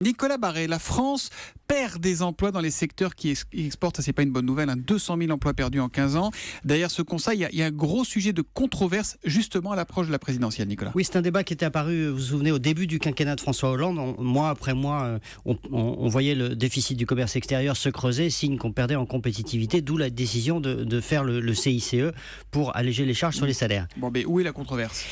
Nicolas Barré, la France perd des emplois dans les secteurs qui exportent. Ça, c'est pas une bonne nouvelle. 200 000 emplois perdus en 15 ans. Derrière ce constat, il y a un gros sujet de controverse, justement à l'approche de la présidentielle, Nicolas. Oui, c'est un débat qui était apparu, vous vous souvenez, au début du quinquennat de François Hollande. Mois après mois, on voyait le déficit du commerce extérieur se creuser, signe qu'on perdait en compétitivité, d'où la décision de faire le CICE pour alléger les charges sur les salaires. Bon, mais où est la controverse ?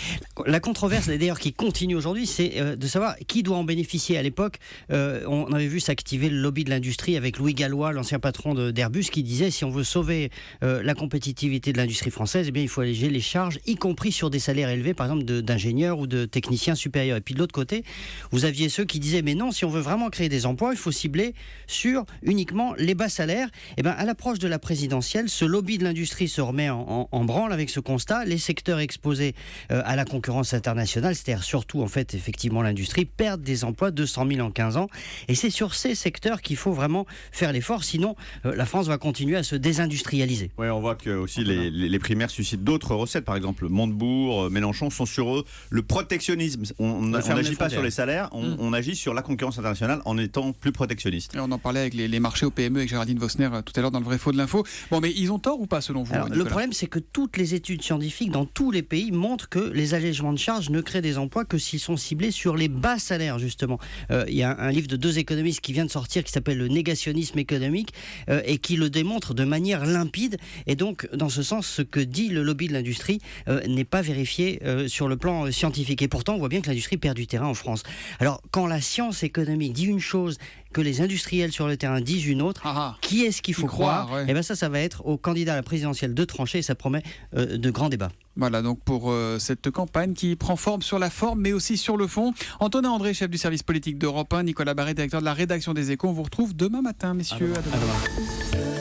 La controverse, d'ailleurs, qui continue aujourd'hui, c'est de savoir qui doit en bénéficier. À l'époque, on avait vu s'activer le lobby de l'industrie avec Louis Gallois, l'ancien patron d'Airbus, qui disait si on veut sauver la compétitivité de l'industrie française, eh bien, il faut alléger les charges, y compris sur des salaires élevés, par exemple d'ingénieurs ou de techniciens supérieurs. Et puis de l'autre côté, vous aviez ceux qui disaient mais non, si on veut vraiment créer des emplois, il faut cibler sur uniquement les bas salaires. Et bien, à l'approche de la présidentielle, ce lobby de l'industrie se remet en branle avec ce constat. Les secteurs exposés à la concurrence internationale, c'est-à-dire surtout en fait effectivement l'industrie, perdent des emplois, 200 000 en 15 ans. Et c'est sur ces secteurs qu'il faut vraiment faire l'effort, sinon la France va continuer à se désindustrialiser. Oui, on voit que aussi les primaires suscitent d'autres recettes. Par exemple, Montebourg, Mélenchon sont sur eux. Le protectionnisme, on n'agit pas sur les salaires, on agit sur la concurrence internationale en étant plus protectionniste. Et on en parlait avec les marchés au PME avec Géraldine Vosner tout à l'heure dans le vrai faux de l'info. Bon, mais ils ont tort ou pas selon vous? Alors, le problème, c'est que toutes les études scientifiques dans tous les pays montrent que les allègements de charges ne créent des emplois que s'ils sont ciblés sur les bas salaires, justement. Il y a un livre de 2 économistes qui vient de sortir qui s'appelle Le négationnisme économique et qui le démontre de manière limpide. Et donc, dans ce sens, ce que dit le lobby de l'industrie n'est pas vérifié sur le plan scientifique. Et pourtant, on voit bien que l'industrie perd du terrain en France. Alors, quand la science économique dit une chose, que les industriels sur le terrain disent une autre, qui est-ce qu'il faut croire? Ouais. Et bien ça va être au candidat à la présidentielle de trancher et ça promet de grands débats. Voilà donc pour cette campagne qui prend forme sur la forme mais aussi sur le fond. Antonin André, chef du service politique d'Europe 1, Nicolas Barré, directeur de la rédaction des Échos. On vous retrouve demain matin, messieurs. À demain.